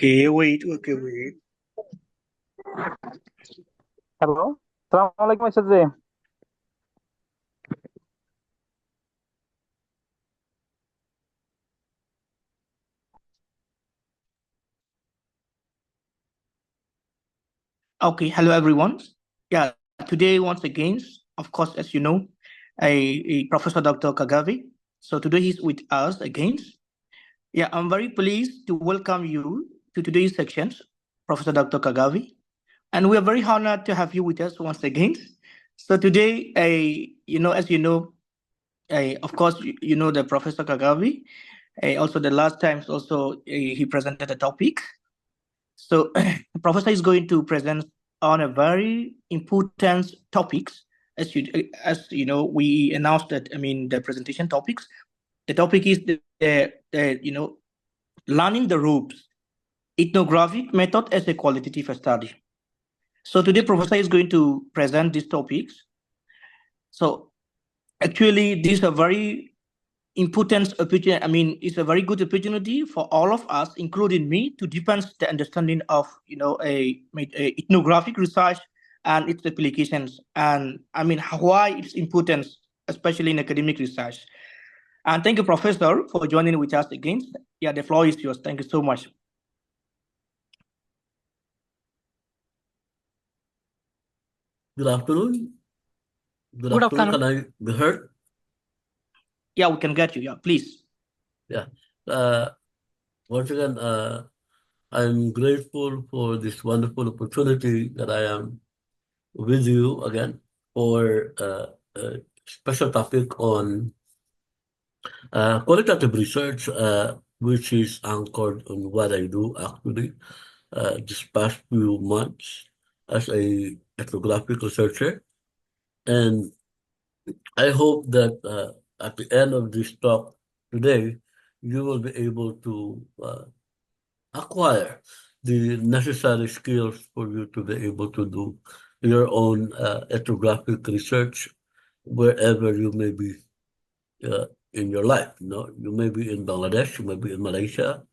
Okay, wait, okay, wait. Halo, Assalamualaikum Mas Yudzi. Okay, hello everyone. Yeah, today once again, of course, as you know, a Prof.Dr. Cagape. So today he's with us again. Yeah, I'm very pleased to welcome you to today's section, Prof.Dr. Cagape, and we are very honored to have you with us once again. So today, as you know, of course, you know the Professor Cagape. Also, the last times also he presented a topic. So, the professor is going to present on a very important topics. As you know, we announced that. I mean, the presentation topics. The topic is the learning the ropes, ethnographic method as a qualitative study. So today, professor is going to present these topics. So actually, these are very important opportunity. I mean, it's a very good opportunity for all of us, including me, to deepen the understanding of a ethnographic research and its applications, and I mean why it's important, especially in academic research. And thank you, Professor, for joining with us again. Yeah, the floor is yours. Thank you so much. Good afternoon. Good Good afternoon. Can afternoon. I be heard? Yeah, we can get you. Yeah, please. Yeah. Once again, I'm grateful for this wonderful opportunity that I am with you again for a special topic on qualitative research, which is anchored on what I do actually this past few months as a ethnographic researcher. And I hope that at the end of this talk today, you will be able to acquire the necessary skills for you to be able to do your own ethnographic research wherever you may be in your life. You know, you may be in Bangladesh, you may be in Malaysia,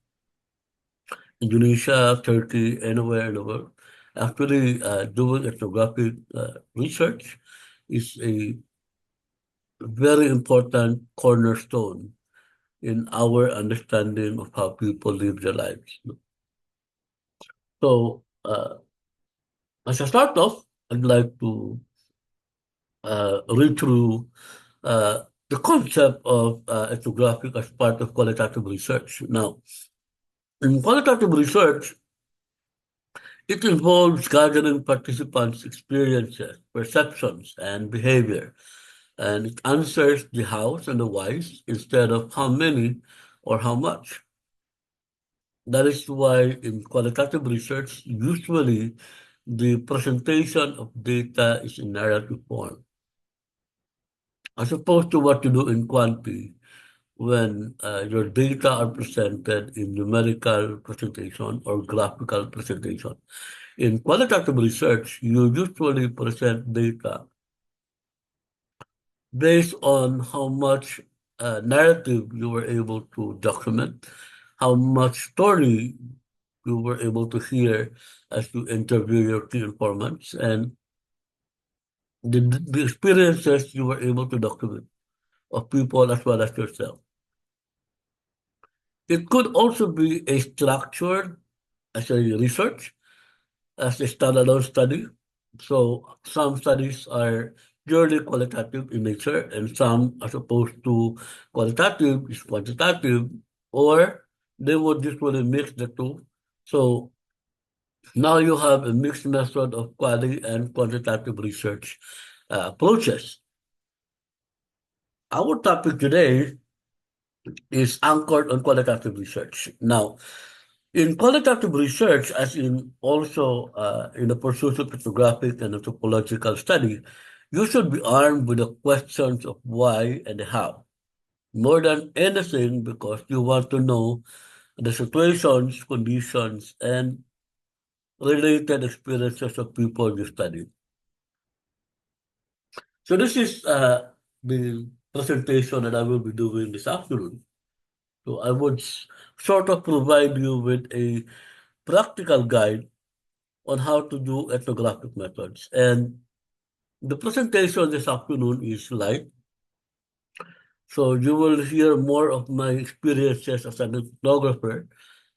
Indonesia, Turkey, anywhere in the world. Actually, doing ethnographic research is a very important cornerstone in our understanding of how people live their lives. So, as a start off, I'd like to read through the concept of ethnographic as part of qualitative research. Now, in qualitative research, it involves gathering participants' experiences, perceptions, and behavior, and it answers the hows and the whys instead of how many or how much. That is why in qualitative research, usually the presentation of data is in narrative form, as opposed to what you do in quanti, when your data are presented in numerical presentation or graphical presentation. In qualitative research, you usually present data based on how much narrative you were able to document, how much story you were able to hear as you interview your key informants, and the experiences you were able to document of people as well as yourself. It could also be a structured as a research, as a standalone study. So some studies are purely qualitative in nature, and some, as opposed to qualitative, is quantitative, or they would usually mix the two. So now you have a mixed method of quality and quantitative research approaches. Our topic today is anchored on qualitative research. Now, in qualitative research, as in also in the pursuit of ethnographic and anthropological study, you should be armed with the questions of why and how. More than anything, because you want to know the situations, conditions, and related experiences of people you study. So this is the presentation that I will be doing this afternoon. So I would sort of provide you with a practical guide on how to do ethnographic methods. And the presentation this afternoon is light. So you will hear more of my experiences as an ethnographer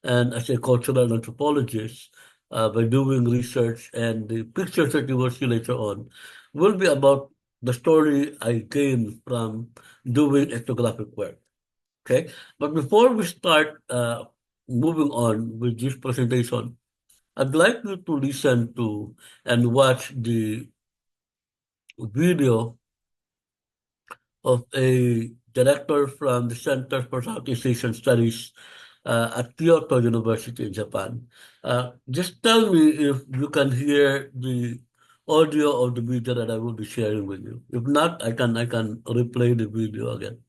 and as a cultural anthropologist by doing research, and the pictures that you will see later on will be about the story I gained from doing ethnographic work. Okay, but before we start moving on with this presentation, I'd like you to listen to and watch the video of a director from the Center for Southeast Asian Studies at Kyoto University in Japan. Just tell me if you can hear the audio of the video that I will be sharing with you. If not, I can replay the video again.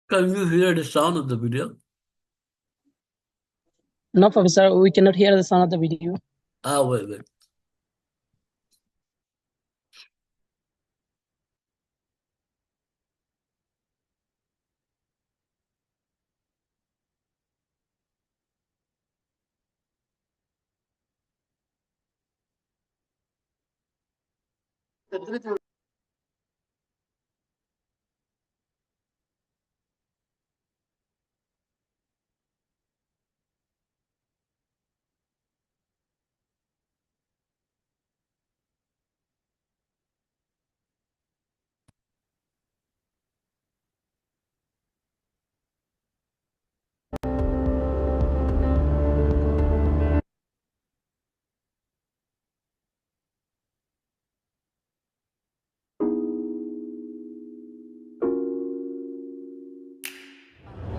Can you hear the sound of the video? No, Professor, we cannot hear the sound of the video.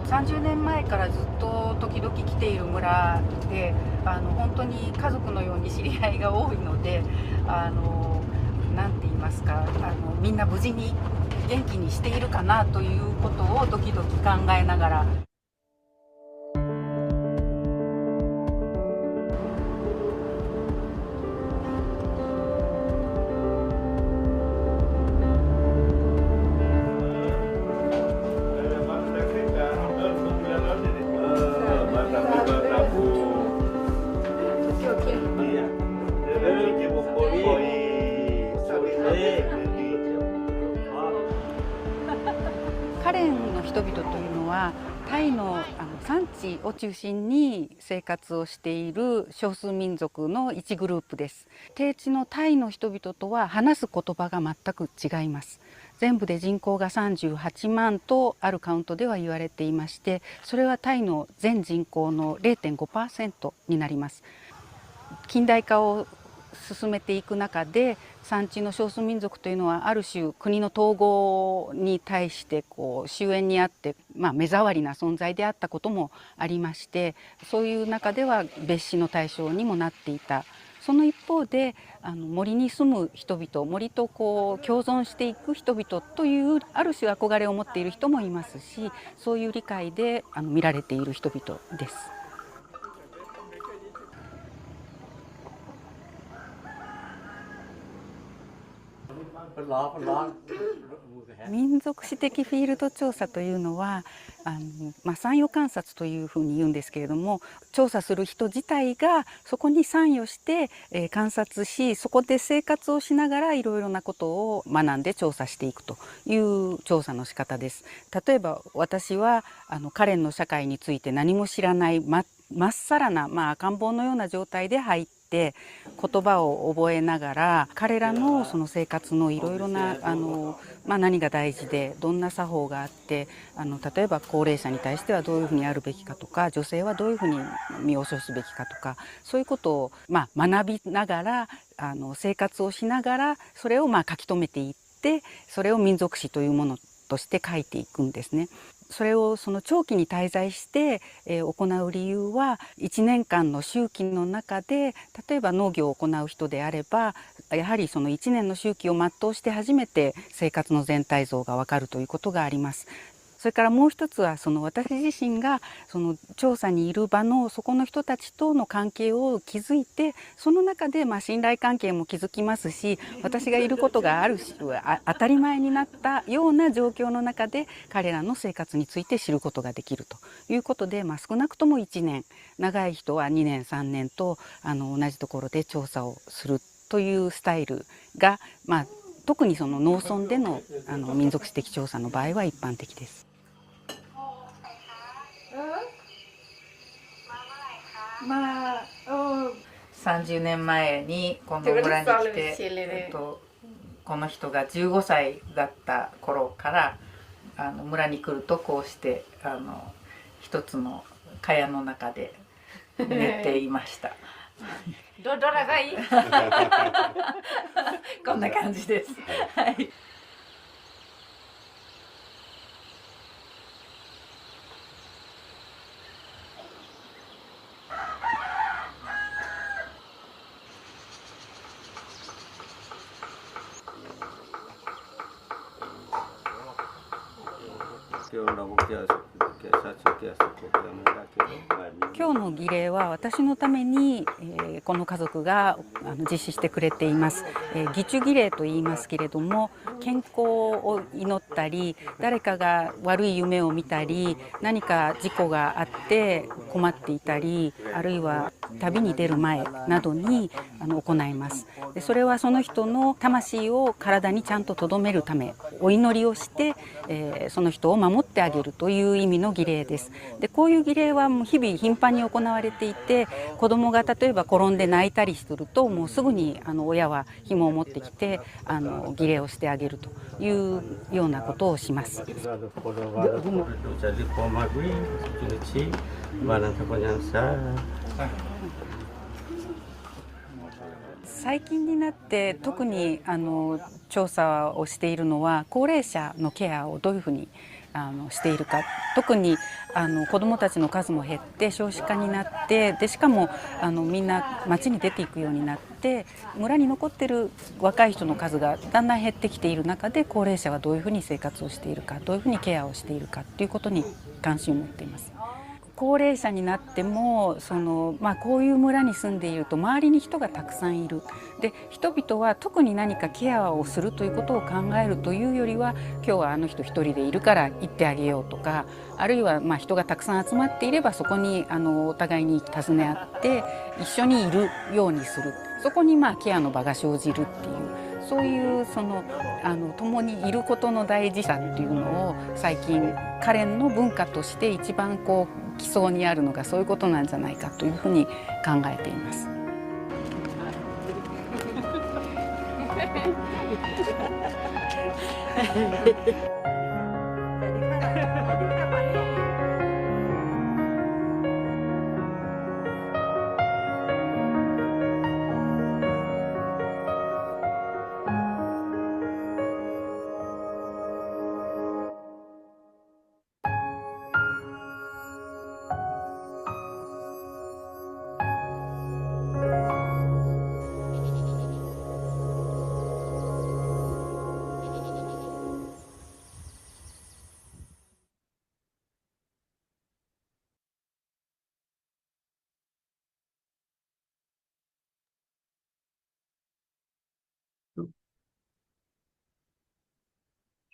Wait.30年前からずっと時々来ている村で、本当に家族のように知り合いが多いので、なんて言いますか、みんな無事に元気にしているかなということを時々考えながら。カレンの人々というのはタイの山地を中心に生活をしている少数民族の一グループです。低地のタイの人々とは話す言葉が全く違います。全部で人口が38万とあるカウントでは言われていまして、それはタイの全人口の 0.5% になります。近代化を進めていく中で山地の少数民族というのはある種国の統合に対して終焉にあって、目障りな存在であったこともありまして、そういう中では蔑視の対象にもなっていた。その一方で森に住む人々、森と共存していく人々というある種憧れを持っている人もいますし、そういう理解で見られている人々です。民族史的フィールド調査というのは参与観察というふうに言うんですけれども、調査する人自体がそこに参与して、観察し、そこで生活をしながらいろいろなことを学んで調査していくという調査の仕方です。例えば私はカレンの社会について何も知らないまっさらな赤ん坊のような状態で入っって言葉を覚えながら、彼らのその生活のいろいろな何が大事でどんな作法があって、例えば高齢者に対してはどういうふうにあるべきかとか、女性はどういうふうに身を処すべきかとか、そういうことを学びながら生活をしながら、それを書き留めていって、それを民族史というものとして書いていくんですね。それをその長期に滞在して、行う理由は、1年間の周期の中で、例えば農業を行う人であれば、やはりその1年の周期を全うして初めて生活の全体像がわかるということがあります。それからもう一つは、その私自身がその調査にいる場のそこの人たちとの関係を築いて、その中で信頼関係も築きますし、私がいることがある当たり前になったような状況の中で彼らの生活について知ることができるということで、少なくとも1年、長い人は2年3年と同じところで調査をするというスタイルが、特にその農村での民族史的調査の場合は一般的です。30年前にこの村に来て、この人が15歳だった頃から村に来ると、こうして一つの蚊帳の中で寝ていました。どれがいいこんな感じです。はい。今日の儀礼は私のために、この家族が実施してくれています。義手儀礼と言いますけれども、健康を祈ったり、誰かが悪い夢を見たり、何か事故があって困っていたり、あるいは旅に出る前などに行います。でそれはその人の魂を体にちゃんと留めるため、お祈りをして、その人を守ってあげるという意味の儀礼です。でこういう儀礼はもう日々頻繁に行われていて、子供が例えば転んで泣いたりすると、もうすぐに親は紐を持ってきて儀礼をしてあげるというようなことをします。最近になって特に調査をしているのは、高齢者のケアをどういうふうにしているか。特に子どもたちの数も減って少子化になって、でしかもみんな町に出ていくようになって、村に残っている若い人の数がだんだん減ってきている中で、高齢者はどういうふうに生活をしているか、どういうふうにケアをしているかということに関心を持っています。高齢者になってもこういう村に住んでいると周りに人がたくさんいる。で人々は特に何かケアをするということを考えるというよりは、今日はあの人一人でいるから行ってあげようとか、あるいは人がたくさん集まっていればそこにお互いに尋ね合って一緒にいるようにする。そこにケアの場が生じるっていう、そういう共にいることの大事さっていうのを最近カレンの文化として一番基礎にあるのがそういうことなんじゃないかというふうに考えています。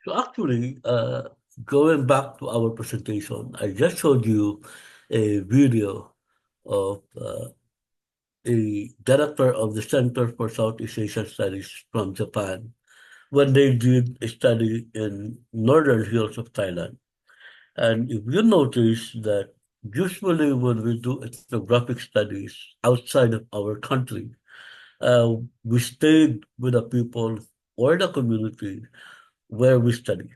So actually, going back to our presentation, I just showed you a video of a director of the Center for Southeast Asian Studies from Japan when they did a study in northern hills of Thailand. And if you notice that usually when we do ethnographic studies outside of our country, we stayed with the people or the community where we study.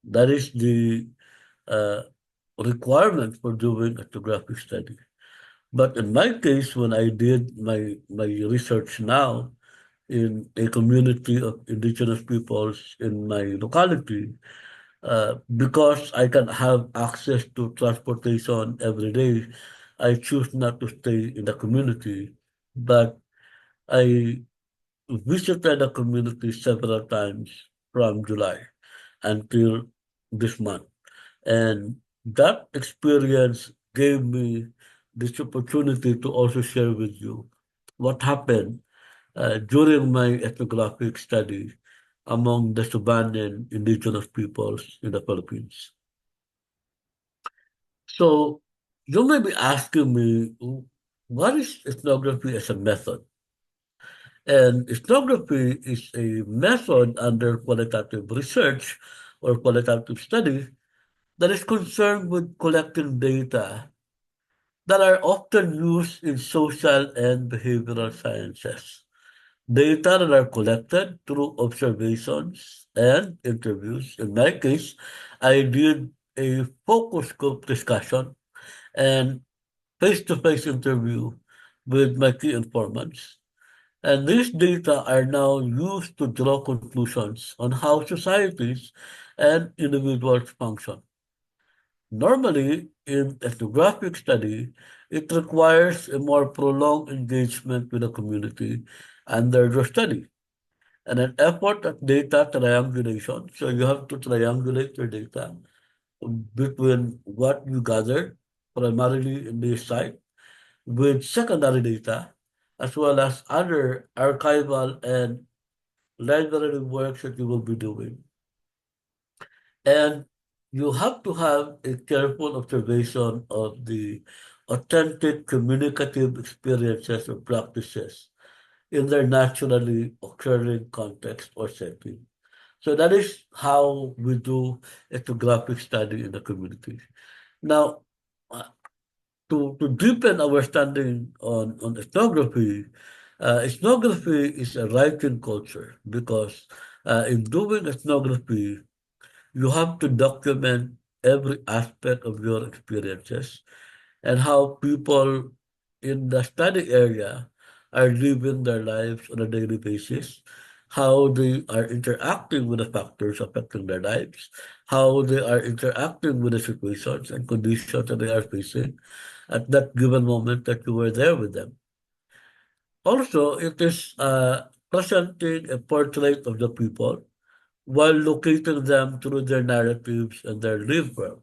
That is the uh, requirement for doing ethnographic study. But in my case, when I did my research now in a community of indigenous peoples in my locality, because I can have access to transportation every day, I choose not to stay in the community, but I visited the community several times from July until this month. And that experience gave me this opportunity to also share with you what happened during my ethnographic study among the Subanen indigenous peoples in the Philippines. So you may be asking me, what is ethnography as a method? And ethnography is a method under qualitative research or qualitative study that is concerned with collecting data that are often used in social and behavioral sciences. Data that are collected through observations and interviews. In my case, I did a focus group discussion and face-to-face interview with my key informants. And these data are now used to draw conclusions on how societies and individuals function. Normally, in ethnographic study, it requires a more prolonged engagement with the community under the study and an effort at data triangulation. So you have to triangulate your data between what you gathered primarily in this site with secondary data, as well as other archival and library works that you will be doing. And you have to have a careful observation of the authentic communicative experiences or practices in their naturally occurring context or setting. So that is how we do ethnographic study in the community. Now, uh, to deepen our understanding on ethnography, ethnography is a writing culture because in doing ethnography, you have to document every aspect of your experiences and how people in the study area are living their lives on a daily basis, how they are interacting with the factors affecting their lives, how they are interacting with the situations and conditions that they are facing at that given moment that you were there with them. Also, it is presenting a portrait of the people while locating them through their narratives and their lived world.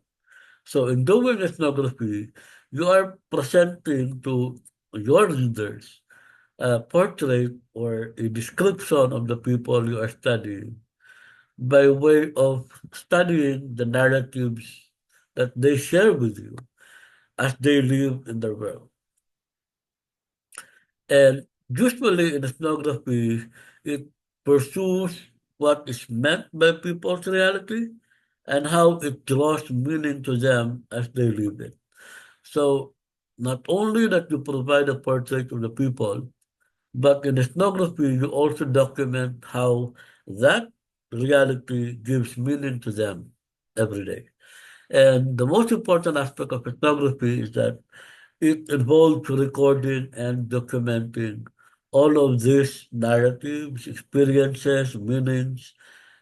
So in doing ethnography, you are presenting to your readers a portrait or a description of the people you are studying by way of studying the narratives that they share with you as they live in the world. And usually in ethnography, it pursues what is meant by people's reality and how it draws meaning to them as they live it. So not only that you provide a portrait of the people, but in ethnography, you also document how that reality gives meaning to them every day. And the most important aspect of ethnography is that it involves recording and documenting all of these narratives, experiences, meanings,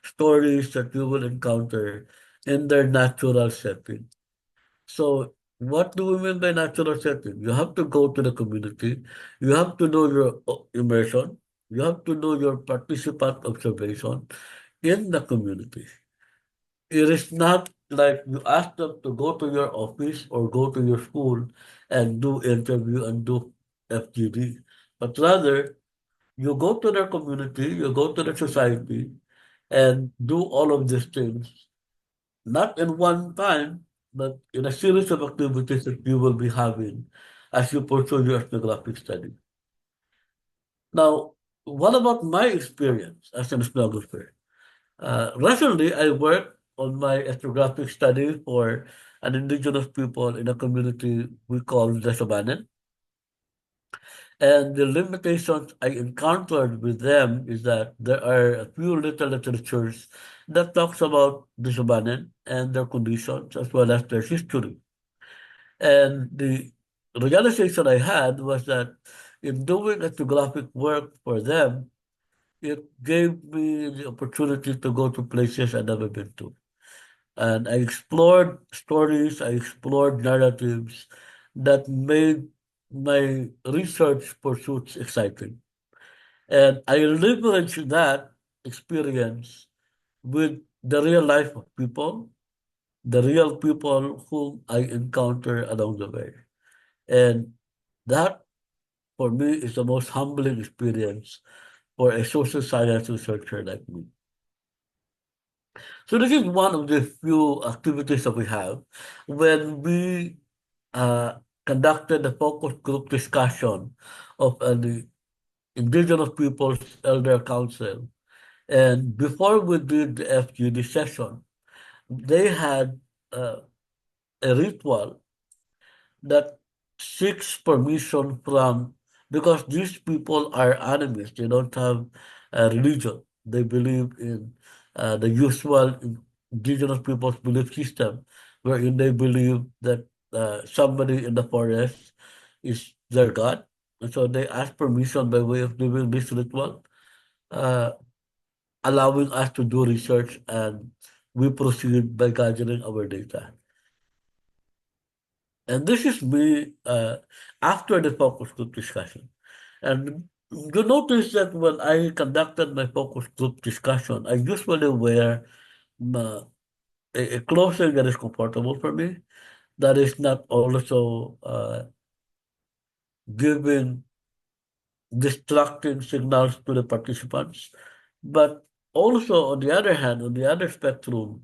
stories that you will encounter in their natural setting. So what do we mean by natural setting? You have to go to the community. You have to know your immersion. You have to know your participant observation in the community. It is not like you ask them to go to your office or go to your school and do interview and do FGD, but rather you go to their community, you go to the society and do all of these things, not in one time, but in a series of activities that you will be having as you pursue your ethnographic study. Now, what about my experience as an ethnographer? Recently, I worked on my ethnographic study for an indigenous people in a community we call the Sabanan. And the limitations I encountered with them is that there are a few little literatures that talks about the Sabanan and their conditions as well as their history. And the realization I had was that in doing ethnographic work for them, it gave me the opportunity to go to places I'd never been to. And I explored stories, I explored narratives that made my research pursuits exciting. And I leveraged that experience with the real life of people, the real people whom I encounter along the way. And that, for me, is the most humbling experience for a social science researcher like me. So this is one of the few activities that we have. When we conducted a focus group discussion of an Indigenous Peoples Elder Council, and before we did the FGD session, they had a ritual that seeks permission from, because these people are animists, they don't have a religion. They believe in the usual indigenous people's belief system, wherein they believe that somebody in the forest is their god. And so they ask permission by way of doing this ritual, uh, allowing us to do research, and we proceed by gathering our data. And this is me after the focus group discussion. And you notice that when I conducted my focus group discussion, I usually wear a clothing that is comfortable for me, that is not also giving distracting signals to the participants. But also, on the other hand, on the other spectrum,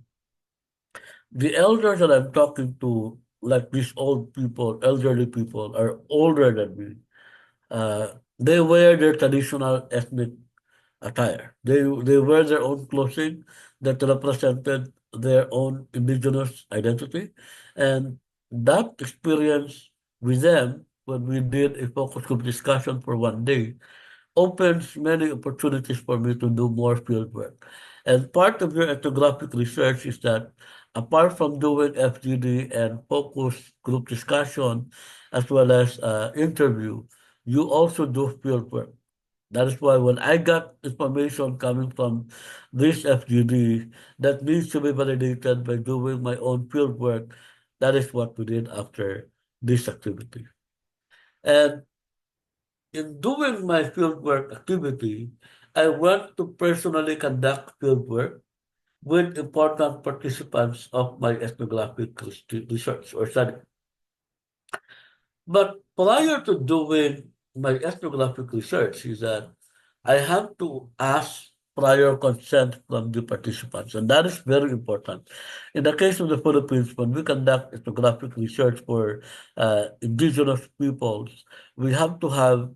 the elders that I'm talking to, like these old people, elderly people, are older than me. They wear their traditional ethnic attire. They wear their own clothing that represented their own indigenous identity. And that experience with them, when we did a focus group discussion for one day, opens many opportunities for me to do more field work. And part of your ethnographic research is that apart from doing FGD and focus group discussion, as well as interview, you also do field work. That is why when I got information coming from this FGD that needs to be validated by doing my own field work, that is what we did after this activity. And in doing my fieldwork activity, I want to personally conduct fieldwork with important participants of my ethnographic research or study. But prior to doing my ethnographic research is that I have to ask prior consent from the participants, and that is very important. In the case of the Philippines, when we conduct ethnographic research for indigenous peoples, we have to have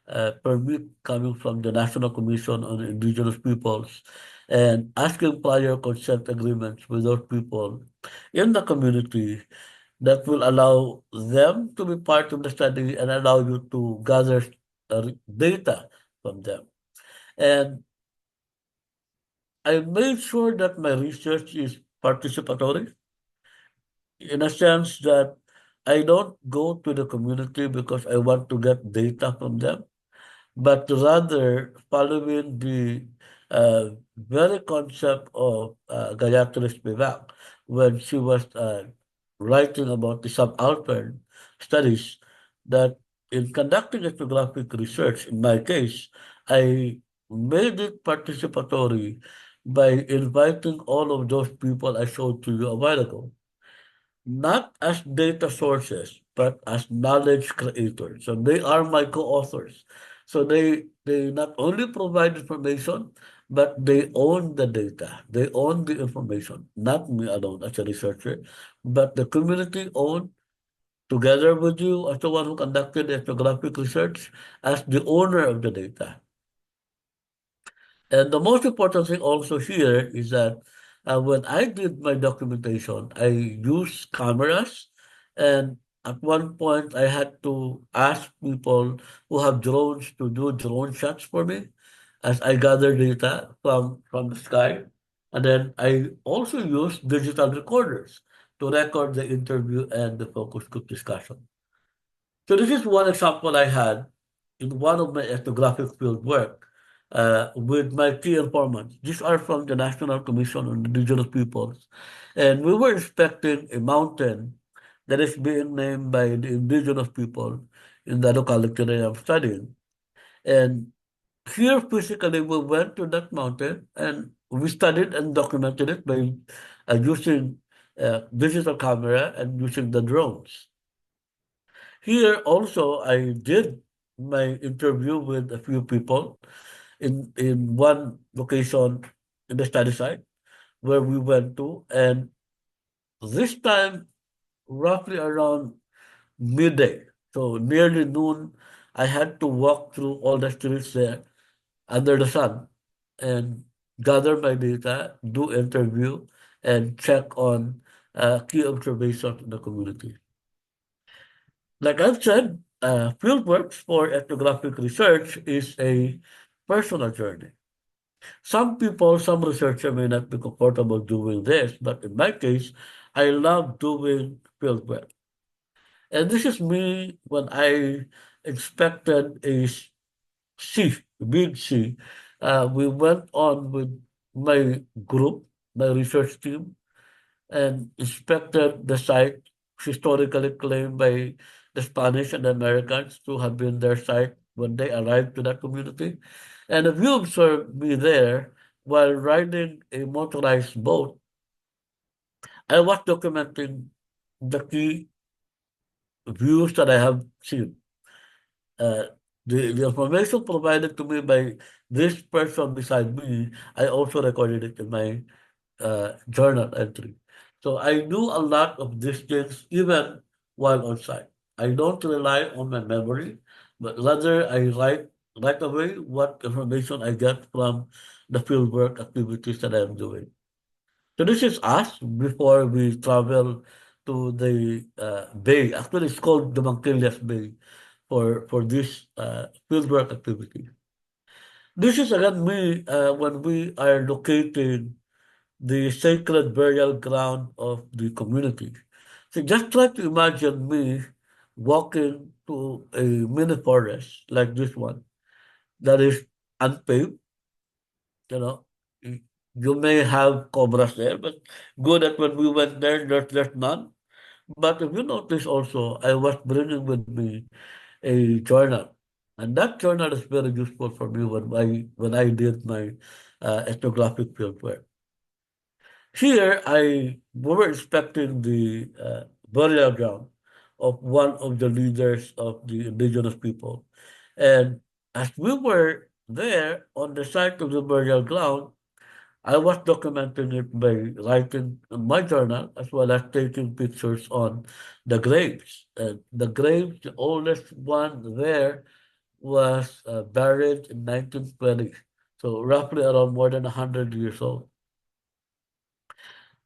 a permit coming from the National Commission on Indigenous Peoples and asking prior consent agreements with those people in the community that will allow them to be part of the study and allow you to gather data from them. And I made sure that my research is participatory in a sense that I don't go to the community because I want to get data from them, but rather following the very concept of Gayatri Spivak when she was writing about the subaltern studies, that in conducting ethnographic research, in my case, I made it participatory by inviting all of those people I showed to you a while ago, not as data sources, but as knowledge creators. So they are my co-authors. So they not only provide information, but they own the data. They own the information, not me alone as a researcher, but the community owned together with you as the one who conducted ethnographic research as the owner of the data. And the most important thing also here is that when I did my documentation, I used cameras, and at one point I had to ask people who have drones to do drone shots for me as I gather data from the sky. And then I also use digital recorders to record the interview and the focus group discussion. So this is one example I had in one of my ethnographic field work with my key informants. These are from the National Commission on Indigenous Peoples. And we were inspecting a mountain that is being named by the indigenous people in the locality that I'm studying. And here physically we went to that mountain and we studied and documented it by using digital camera and using the drones. Here also, I did my interview with a few people in one location in the study site where we went to, and this time roughly around midday, so nearly noon, I had to walk through all the streets there under the sun and gather my data, do interview, and check on key observations in the community. Like I've said, fieldwork for ethnographic research is a personal journey. Some people, some researchers may not be comfortable doing this, but in my case, I love doing fieldwork. And this is me when I inspected a sea, big sea. We went on with my group, my research team, and inspected the site historically claimed by the Spanish and the Americans to have been their site when they arrived to that community. And if you observe me there while riding a motorized boat, I was documenting the key views that I have seen. Uh, the information provided to me by this person beside me, I also recorded it in my journal entry. So I do a lot of these things even while on site. I don't rely on my memory, but rather I write right away what information I get from the fieldwork activities that I'm doing. So this is us before we travel to the bay. Actually, it's called the Manquillas Bay for this fieldwork activity. This is again me when we are locating the sacred burial ground of the community. So just try to imagine me walking to a mini forest like this one that is unpaved. You know, you may have cobras there, but good that when we went there, there's none. But if you notice also, I was bringing with me a journal. And that journal is very useful for me when I did my ethnographic field work. Here, we were inspecting the burial ground of one of the leaders of the indigenous people. And as we were there on the site of the burial ground, I was documenting it by writing in my journal as well as taking pictures on the graves. And the graves, the oldest one there was buried in 1920, so roughly around more than 100 years old.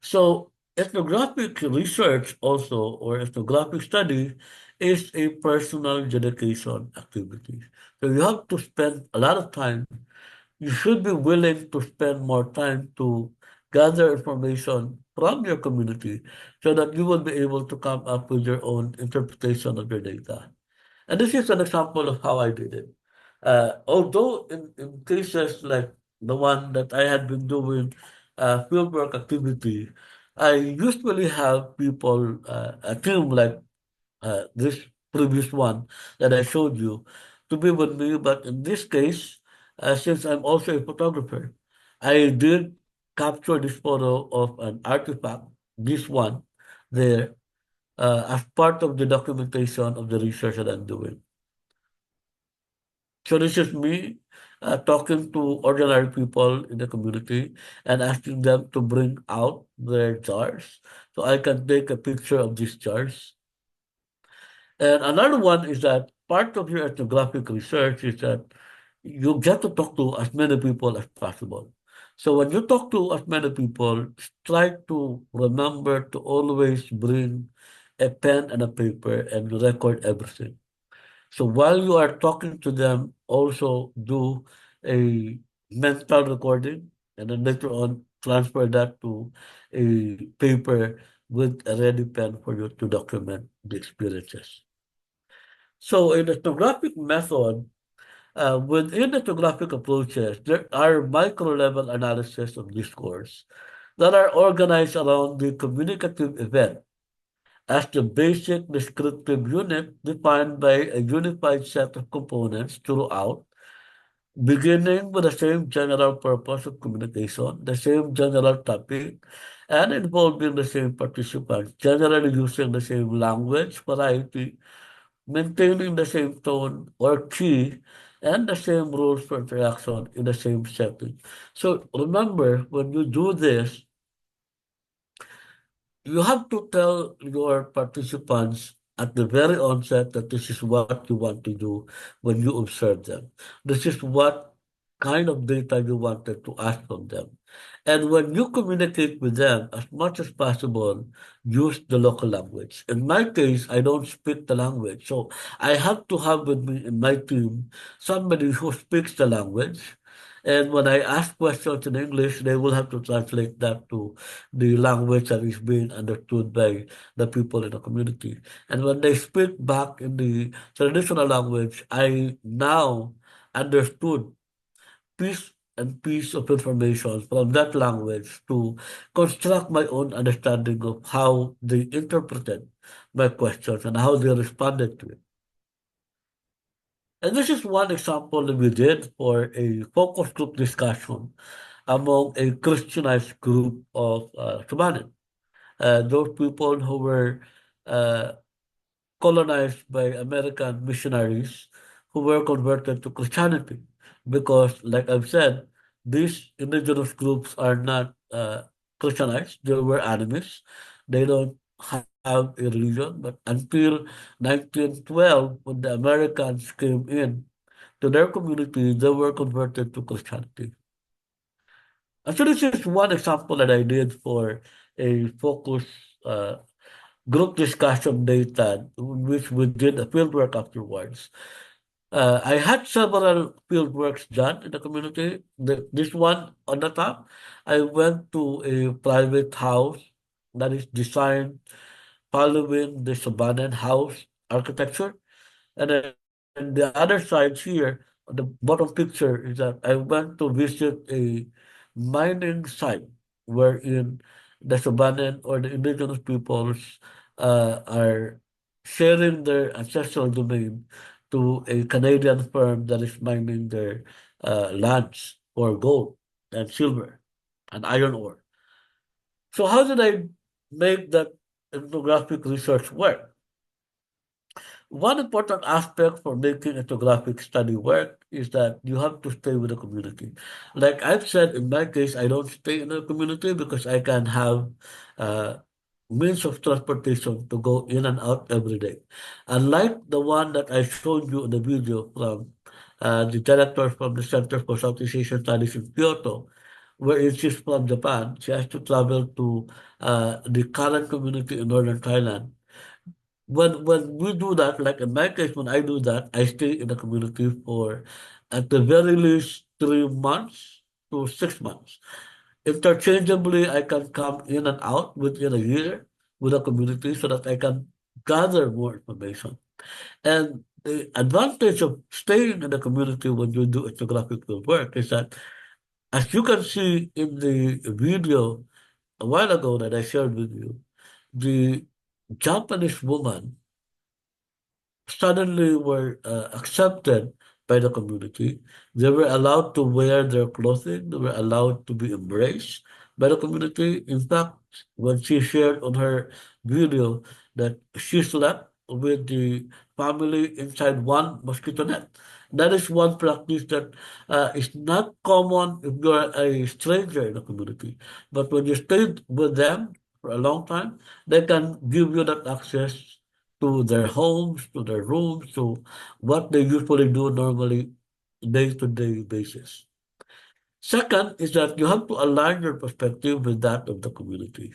So ethnographic research also, or ethnographic study, is a personal dedication activity. So you have to spend a lot of time. You should be willing to spend more time to gather information from your community so that you will be able to come up with your own interpretation of your data. And this is an example of how I did it. Although in cases like the one that I had been doing fieldwork activity, I usually have people, a team like this previous one that I showed you, to be with me. But in this case, since I'm also a photographer, I did capture this photo of an artifact, this one there, as part of the documentation of the research that I'm doing. So this is me talking to ordinary people in the community and asking them to bring out their jars so I can take a picture of these jars. And another one is that part of your ethnographic research is that you get to talk to as many people as possible. So when you talk to as many people, try to remember to always bring a pen and a paper and record everything. So while you are talking to them, also do a mental recording and then later on transfer that to a paper with a ready pen for you to document the experiences. So in the ethnographic method, within ethnographic approaches, there are micro-level analysis of discourse that are organized around the communicative event as the basic descriptive unit defined by a unified set of components throughout, beginning with the same general purpose of communication, the same general topic, and involving the same participants, generally using the same language variety, maintaining the same tone or key, and the same rules for interaction in the same setting. So remember, when you do this, you have to tell your participants at the very onset that this is what you want to do when you observe them. This is what kind of data you wanted to ask from them. And when you communicate with them, as much as possible, use the local language. In my case, I don't speak the language. So I have to have with me in my team somebody who speaks the language. And when I ask questions in English, they will have to translate that to the language that is being understood by the people in the community. And when they speak back in the traditional language, I now understood piece of information from that language to construct my own understanding of how they interpreted my questions and how they responded to it. And this is one example that we did for a focus group discussion among a Christianized group of Samaritans. Those people who were uh, colonized by American missionaries who were converted to Christianity. Because, like I've said, these indigenous groups are not Christianized, they were animists. They don't have a religion, but until 1912, when the Americans came in to their community, they were converted to Christianity. Actually, this is one example that I did for a focus group discussion data, which we did a fieldwork afterwards. I had several fieldworks done in the community. This one on the top, I went to a private house that is designed following the Sabanan house architecture. And then the other side here, the bottom picture is that I went to visit a mining site wherein the Sabanan or the indigenous peoples are sharing their ancestral domain to a Canadian firm that is mining their lands for gold and silver and iron ore. So how did I make that ethnographic research work? One important aspect for making ethnographic study work is that you have to stay with the community. Like I've said, in my case, I don't stay in the community because I can have uh, means of transportation to go in and out every day. Unlike the one that I showed you in the video from the director from the Center for Southeast Asian Studies in Kyoto, where she's from Japan, she has to travel to the current community in northern Thailand. When we do that, like in my case, when I do that, I stay in the community for at the very least 3 months to 6 months. Interchangeably, I can come in and out within a year with the community so that I can gather more information. And the advantage of staying in the community when you do ethnographic work is that, as you can see in the video a while ago that I shared with you, the Japanese woman suddenly were accepted by the community. They were allowed to wear their clothing. They were allowed to be embraced by the community. In fact, when she shared on her video that she slept with the family inside one mosquito net. That is one practice that is not common if you're a stranger in the community. But when you stayed with them for a long time, they can give you that access to their homes, to their rooms, to what they usually do normally day-to-day basis. Second is that you have to align your perspective with that of the community.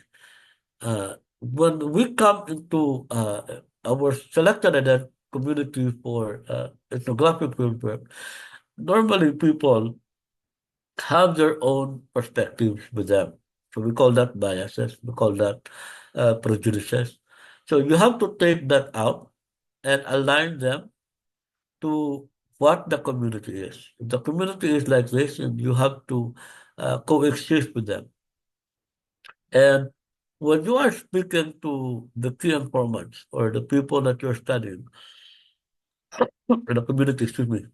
When we come into our selected community for ethnographic fieldwork, normally people have their own perspectives with them. So we call that biases, we call that prejudices. So you have to take that out and align them to what the community is. If the community is like this, and you have to coexist with them. And when you are speaking to the key informants or the people that you're studying, in the community, excuse me,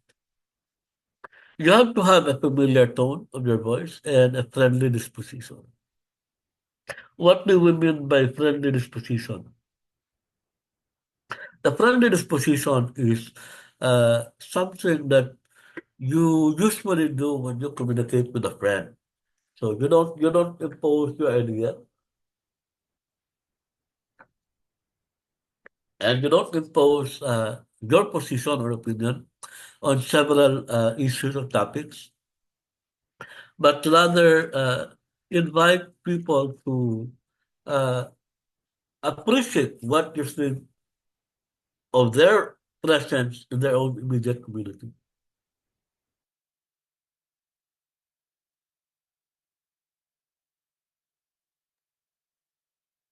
you have to have a familiar tone of your voice and a friendly disposition. What do we mean by friendly disposition? The friendly disposition is something that you usually do when you communicate with a friend. So you don't impose your idea, and you don't impose your position or opinion on several issues or topics, but rather invite people to uh, appreciate what you think of their presence in their own immediate community.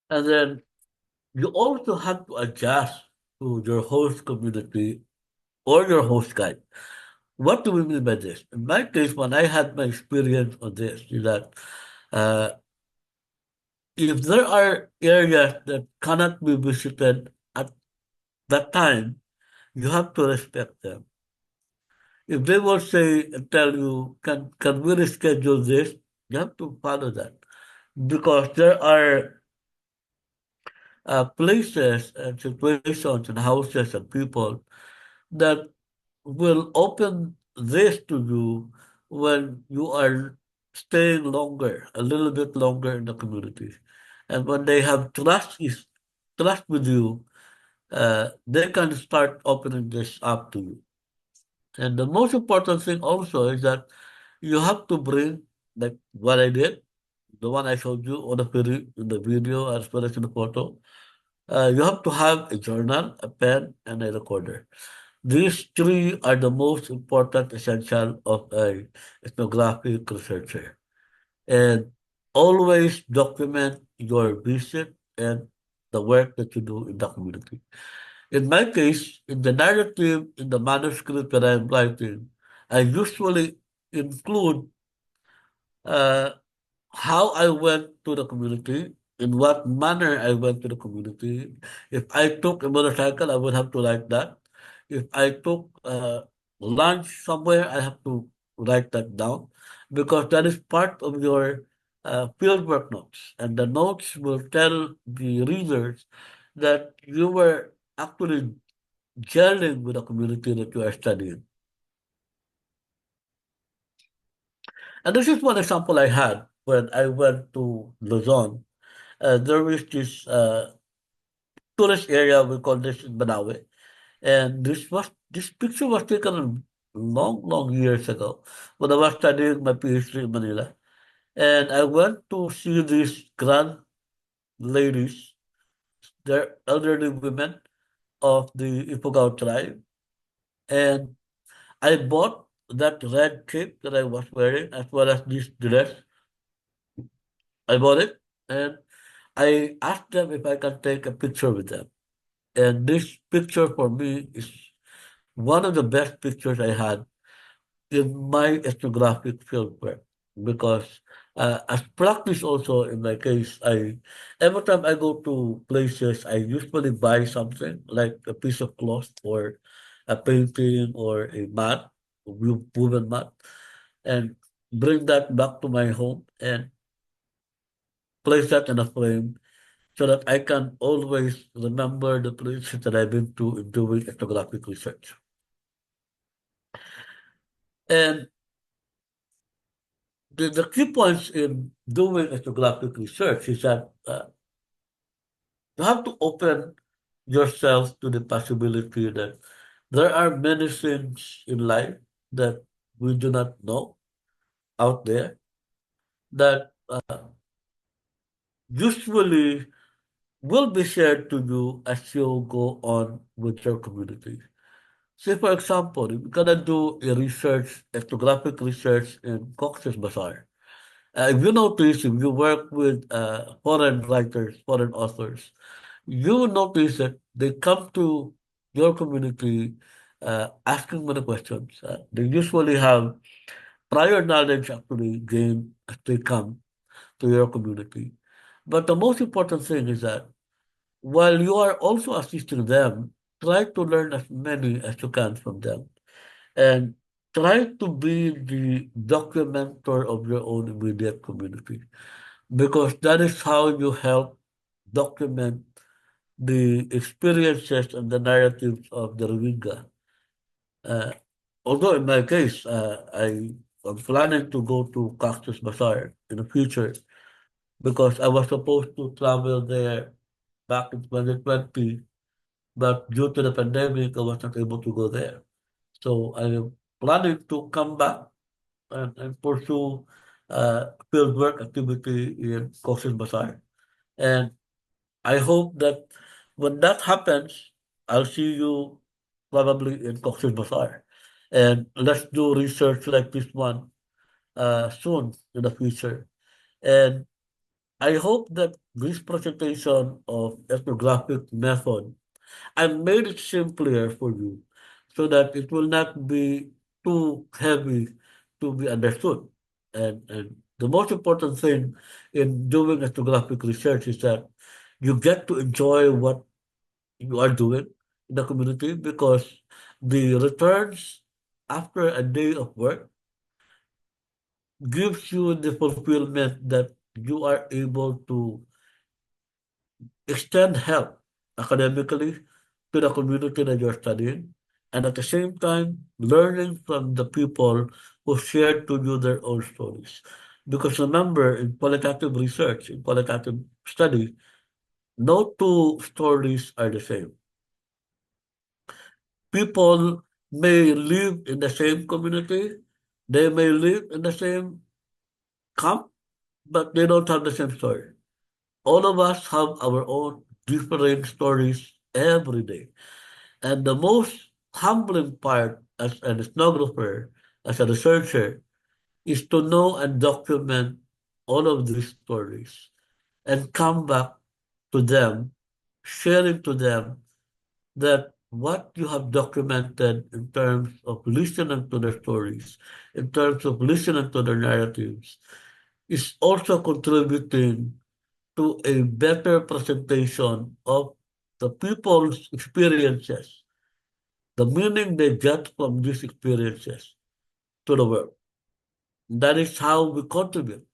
And then you also have to adjust to your host community or your host guide. What do we mean by this? In my case, when I had my experience on this, is that uh, if there are areas that cannot be visited at that time, you have to respect them. If they will say and tell you, can we reschedule this? You have to follow that. Because there are places and situations and houses and people that will open this to you when you are staying longer, a little bit longer in the community. And when they have trust with you, they can start opening this up to you. And the most important thing also is that you have to bring, like what I did, the one I showed you on in the video as well as in the photo. You have to have a journal, a pen, and a recorder. These three are the most important essential of a ethnographic researcher. And always document your visit and the work that you do in the community. In my case, in the narrative, in the manuscript that I'm writing, I usually include uh, how I went to the community, in what manner I went to the community. If I took a motorcycle, I would have to write that. If I took lunch somewhere, I have to write that down because that is part of your fieldwork notes. And the notes will tell the readers that you were actually gelling with the community that you are studying. And this is one example I had when I went to Luzon. There is this tourist area, we call this in Banawe. And this picture was taken long years ago when I was studying my PhD in Manila. And I went to see these grand ladies, they're elderly women of the Ifugao tribe. And I bought that red cape that I was wearing as well as this dress. I bought it and I asked them if I can take a picture with them. And this picture for me is one of the best pictures I had in my ethnographic fieldwork because as practice also in my case, every time I go to places, I usually buy something like a piece of cloth or a painting or a mat, a woven mat, and bring that back to my home and place that in a frame so that I can always remember the places that I've been to in doing ethnographic research. And the key points in doing ethnographic research is that you have to open yourself to the possibility that there are many things in life that we do not know. out there that usually will be shared to you as you go on with your community. Say, for example, if you're gonna do a research, ethnographic research in Cox's Bazar, if you notice, if you work with foreign writers, foreign authors, you will notice that they come to your community asking many questions. They usually have prior knowledge actually gained as they come to your community. But the most important thing is that while you are also assisting them, try to learn as many as you can from them. And try to be the documenter of your own immediate community. Because that is how you help document the experiences and the narratives of the Rohingya. Uh, Although in my case, I'm planning to go to Cactus Bazar in the future because I was supposed to travel there back in 2020, but due to the pandemic, I was not able to go there. So I am planning to come back and pursue fieldwork activity in Cox's Bazar. And I hope that when that happens, I'll see you probably in Cox's Bazar. And let's do research like this one soon in the future. And I hope that this presentation of ethnographic method, I made it simpler for you so that it will not be too heavy to be understood. And the most important thing in doing ethnographic research is that you get to enjoy what you are doing in the community because the returns after a day of work gives you the fulfillment that you are able to extend help academically to the community that you're studying, and at the same time, learning from the people who shared to you their own stories. Because remember, in qualitative research, in qualitative study, no two stories are the same. People may live in the same community, they may live in the same camp, but they don't have the same story. All of us have our own different stories every day. And the most humbling part as an ethnographer, as a researcher, is to know and document all of these stories and come back to them, sharing to them that what you have documented in terms of listening to their stories, in terms of listening to their narratives, is also contributing to a better presentation of the people's experiences, the meaning they get from these experiences to the world. That is how we contribute.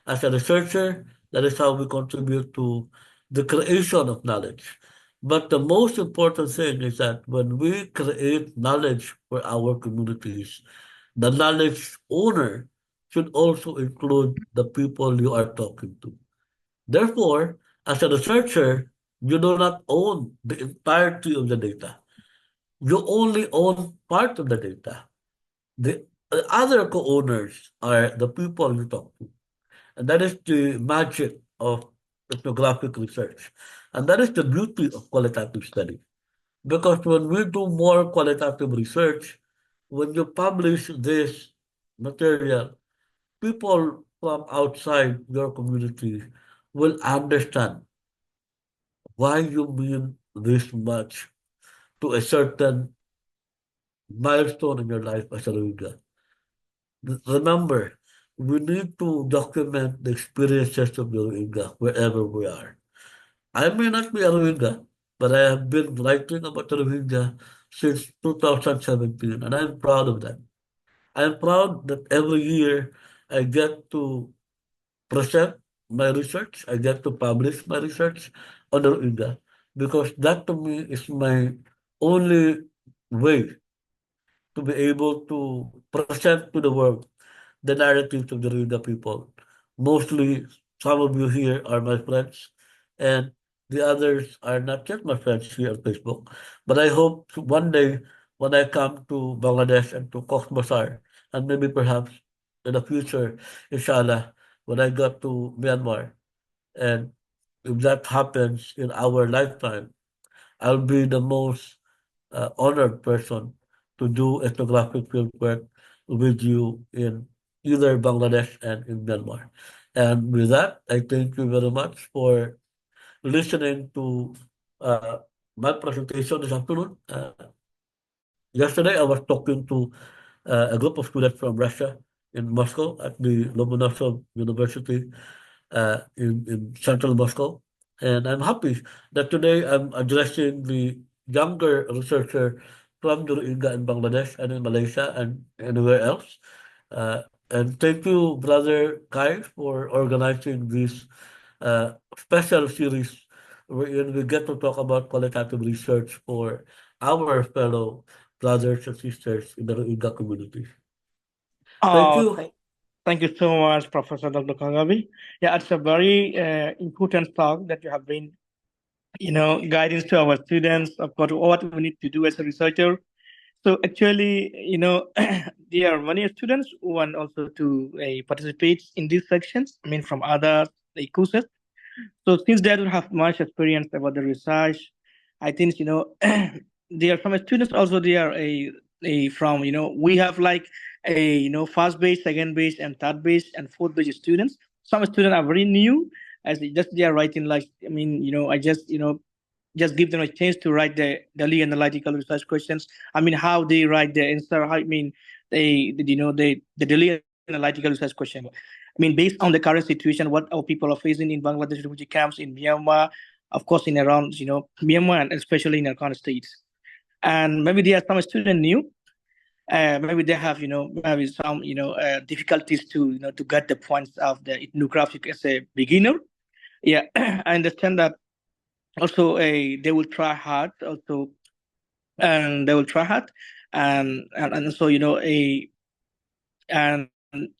As a researcher, that is how we contribute to the creation of knowledge. But the most important thing is that when we create knowledge for our communities, the knowledge owner should also include the people you are talking to. Therefore, as a researcher, you do not own the entirety of the data. You only own part of the data. The other co-owners are the people you talk to. And that is the magic of ethnographic research. And that is the beauty of qualitative study. Because when we do more qualitative research, when you publish this material, people from outside your community will understand why you mean this much to a certain milestone in your life as a Rohingya. Remember, we need to document the experiences of the Rohingya wherever we are. I may not be a Rohingya, but I have been writing about the Rohingya since 2017, and I'm proud of that. I'm proud that every year I get to present my research, I get to publish my research on the Rohingya, because that to me is my only way to be able to present to the world the narratives of the Rohingya people. Mostly, some of you here are my friends, and the others are not yet my friends here on Facebook. But I hope one day when I come to Bangladesh and to Cox's Bazar, and maybe perhaps in the future, inshallah, when I got to Myanmar. And if that happens in our lifetime, I'll be the most honored person to do ethnographic field work with you in either Bangladesh and in Myanmar. And with that, I thank you very much for listening to my presentation this afternoon. Yesterday, I was talking to a group of students from Russia in Moscow at the Lomonosov University in central Moscow. And I'm happy that today I'm addressing the younger researcher from the Rohingya in Bangladesh and in Malaysia and anywhere else. And thank you, Brother Kai, for organizing this special series wherein we get to talk about qualitative research for our fellow brothers and sisters in the Rohingya community. Thank Oh, you. thank you so much, Professor Dr. Cagape. Yeah, it's a very important talk that you have been, guidance to our students about what we need to do as a researcher. So actually, there are many students who want also to participate in these sections. I mean, from other courses. So since they don't have much experience about the research, I think there are some students also. They are a from we have like a first base, second base, and third base and fourth base students. Some students are very new as they are writing like I just give them a chance to write the daily analytical research questions. I mean, how they write the answer. How, I mean, the daily analytical research question. I mean, based on the current situation, what our people are facing in Bangladesh refugee camps, in Myanmar, of course, in around Myanmar, and especially in our current states. And maybe there are some students new. Maybe they have maybe some difficulties to to get the points of the ethnographic as a beginner. Yeah, I understand that also they will try hard also, and they will try hard, and so and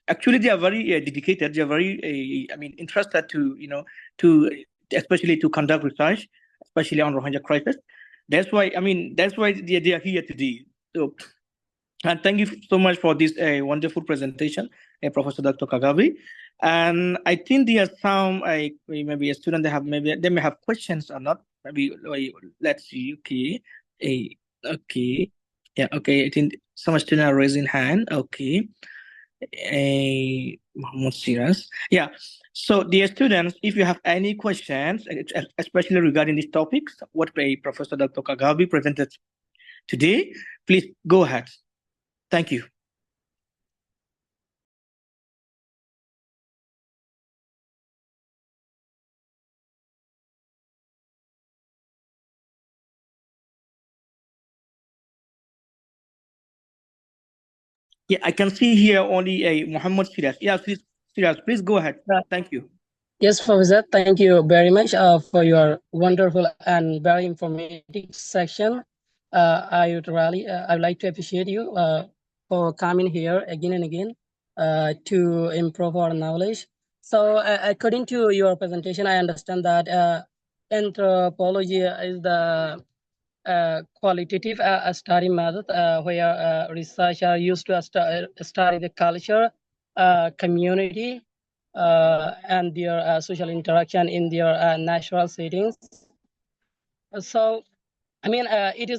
actually they are very dedicated. They are very I mean interested to to especially to conduct research, especially on Rohingya crisis. That's why they are here today. So, and thank you so much for this wonderful presentation, Professor Dr. Cagape. And I think there are some maybe a student they may have questions or not. Maybe let's see. Okay, okay, yeah, okay. I think some students are raising hand. Okay, Mahmoud Siras. Yeah. So, dear students, if you have any questions, especially regarding these topics, what Professor Dr. Cagape presented today, please go ahead. Thank you. Yeah, I can see here only a Muhammad Siras. Yeah, please go ahead. Thank you. Yes, Professor, thank you very much for your wonderful and very informative section. I would like to appreciate you for coming here again and again to improve our knowledge. So, according to your presentation, I understand that anthropology is the qualitative study method where researchers used to study the culture, community, and their social interaction in their natural settings. So, I mean, it is